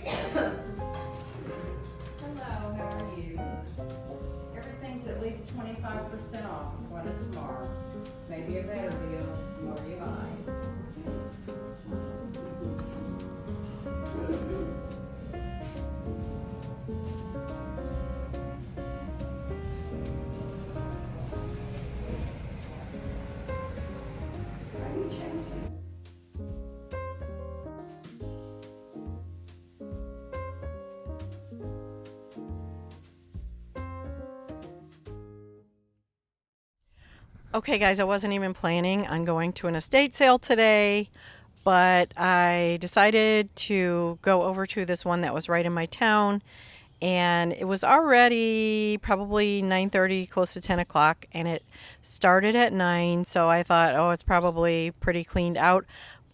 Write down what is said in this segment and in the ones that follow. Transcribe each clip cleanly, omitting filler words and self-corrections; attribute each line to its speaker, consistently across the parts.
Speaker 1: Hello, how are you? Everything's at least 25% off when it's tomorrow. Maybe a better deal the more you buy. Are you chasing?
Speaker 2: Okay guys, I wasn't even planning on going to an estate sale today, but I decided to go over to this one that was right in my town, and it was already probably 9:30, close to 10 o'clock, and it started at 9, so I thought, oh, it's probably pretty cleaned out,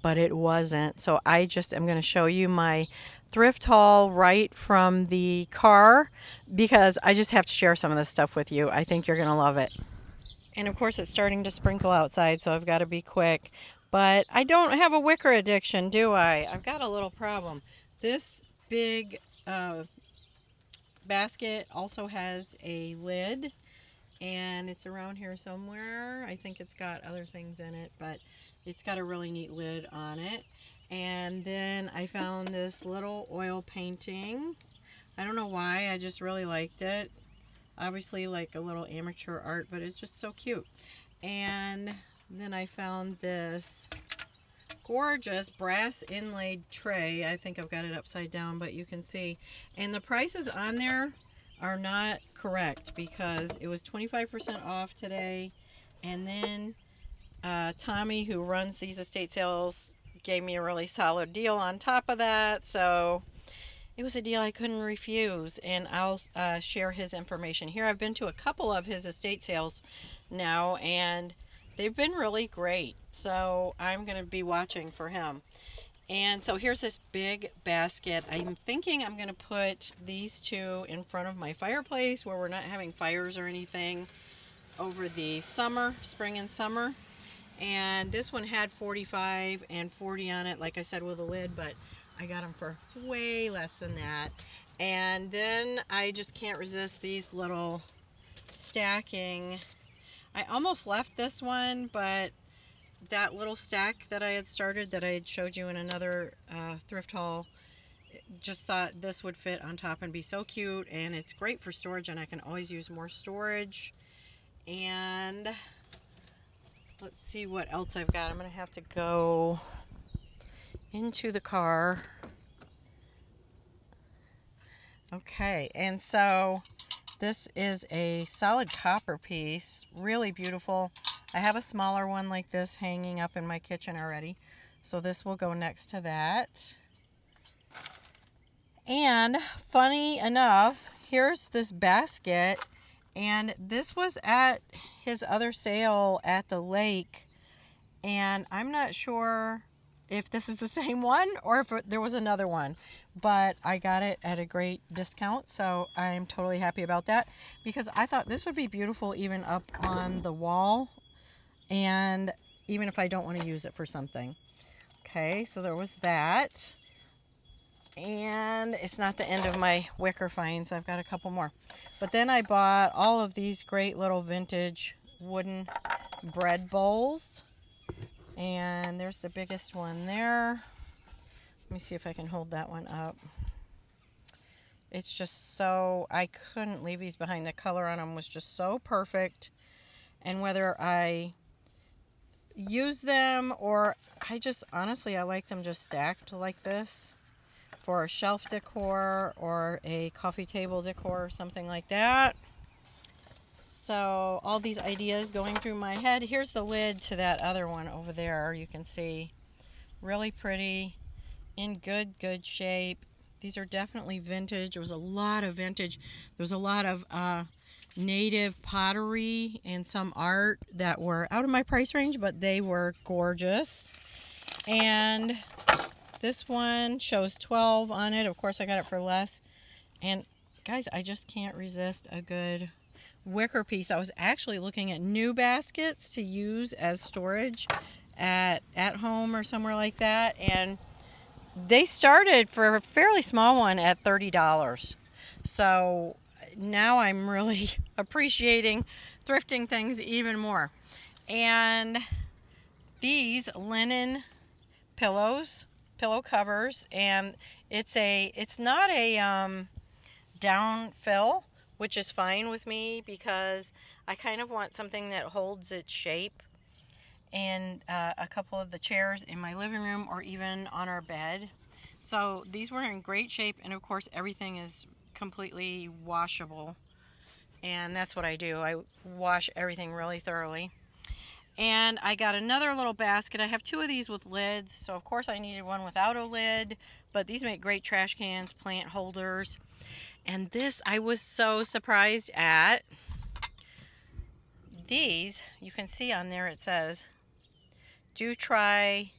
Speaker 2: but it wasn't. So I just am going to show you my thrift haul right from the car because I just have to share some of this stuff with you. I think you're going to love it. And of course it's starting to sprinkle outside, so I've got to be quick. But I don't have a wicker addiction, do I? I've got a little problem. This big basket also has a lid, and it's around here somewhere. I think it's got other things in it, but it's got a really neat lid on it. And then I found this little oil painting. I don't know why, I just really liked it. Obviously like a little amateur art, but it's just so cute. And then I found this gorgeous brass inlaid tray. I think I've got it upside down, but you can see. And the prices on there are not correct because it was 25% off today. And then Tommy, who runs these estate sales, gave me a really solid deal on top of that. So it was a deal I couldn't refuse, and I'll share his information here. I've been to a couple of his estate sales now, and they've been really great. So I'm going to be watching for him. And so here's this big basket. I'm thinking I'm going to put these two in front of my fireplace where we're not having fires or anything over the summer, spring and summer. And this one had 45 and 40 on it, like I said, with a lid, but I got them for way less than that. And then I just can't resist these little stacking. I almost left this one, but that little stack that I had started, that I had showed you in another thrift haul, just thought this would fit on top and be so cute. And it's great for storage, and I can always use more storage. And let's see what else I've got. I'm going to have to go into the car. Okay, and so this is a solid copper piece, really beautiful. I have a smaller one like this hanging up in my kitchen already, so this will go next to that. And funny enough, here's this basket, and this was at his other sale at the lake, and I'm not sure if this is the same one or if there was another one, but I got it at a great discount, so I'm totally happy about that because I thought this would be beautiful even up on the wall, and even if I don't want to use it for something. Okay, so there was that, and it's not the end of my wicker finds. I've got a couple more, but then I bought all of these great little vintage wooden bread bowls. And there's the biggest one there. Let me see if I can hold that one up. It's just so, I couldn't leave these behind. The color on them was just so perfect. And whether I use them or honestly, I liked them just stacked like this for a shelf decor or a coffee table decor or something like that. So all these ideas going through my head. Here's the lid to that other one over there. You can see, really pretty, in good shape. These are definitely vintage. There was a lot of vintage. There was a lot of native pottery and some art that were out of my price range, but they were gorgeous. And this one shows 12 on it. Of course, I got it for less. And guys, I just can't resist a good wicker piece. I was actually looking at new baskets to use as storage at home or somewhere like that, and they started for a fairly small one at $30. So now I'm really appreciating thrifting things even more. And these linen pillows, pillow covers, and it's not a down fill, which is fine with me because I kind of want something that holds its shape. And a couple of the chairs in my living room or even on our bed. So these were in great shape, and of course everything is completely washable, and that's what I do. I wash everything really thoroughly. And I got another little basket. I have two of these with lids, so of course I needed one without a lid, but these make great trash cans, plant holders. And this I was so surprised at. These, you can see on there it says, do try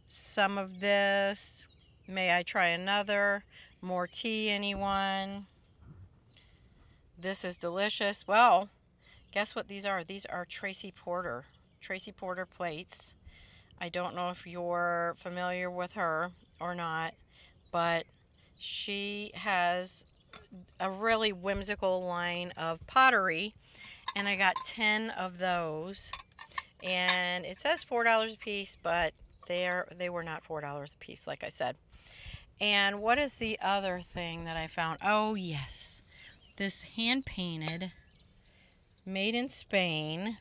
Speaker 2: some of this. May I try another? More tea, anyone? This is delicious. Well, guess what these are? These are Tracy Porter plates. I don't know if you're familiar with her or not, but she has a really whimsical line of pottery, and I got 10 of those. And it says $4 a piece, but they were not $4 a piece, like I said. And what is the other thing that I found? Oh, yes. This hand-painted, made in Spain,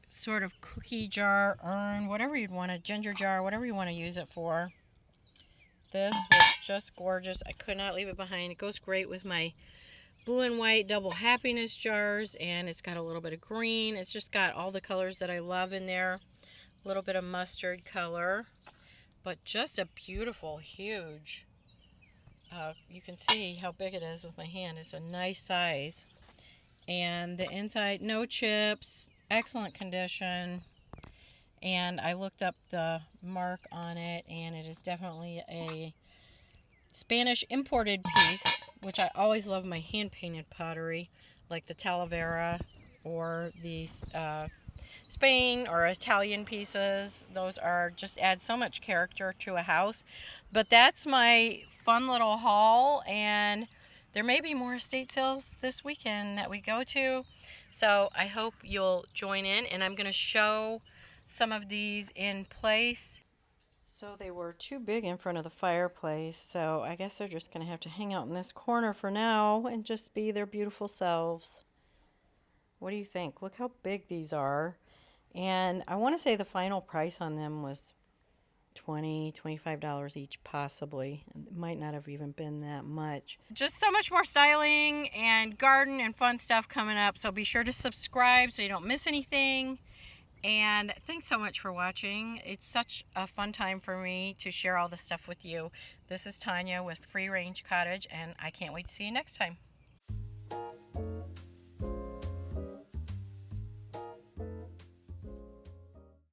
Speaker 2: sort of cookie jar, urn, whatever you'd want, a ginger jar, whatever you want to use it for. This was just gorgeous. I could not leave it behind. It goes great with my blue and white double happiness jars, and it's got a little bit of green. It's just got all the colors that I love in there. A little bit of mustard color, but just a beautiful, huge. You can see how big it is with my hand. It's a nice size. And the inside, no chips, excellent condition. And I looked up the mark on it, and it is definitely a Spanish imported piece, which I always love my hand-painted pottery, like the Talavera or the Spain or Italian pieces. Those are just add so much character to a house. But that's my fun little haul, and there may be more estate sales this weekend that we go to. So I hope you'll join in, and I'm going to show some of these in place. So they were too big in front of the fireplace, so I guess they're just going to have to hang out in this corner for now and just be their beautiful selves. What do you think? Look how big these are. And I want to say the final price on them was $20, $25 each, possibly. It might not have even been that much. Just so much more styling and garden and fun stuff coming up, so be sure to subscribe so you don't miss anything. And thanks so much for watching. It's such a fun time for me to share all this stuff with you. This is Tanya with Range Cottage, and I can't wait to see you next time.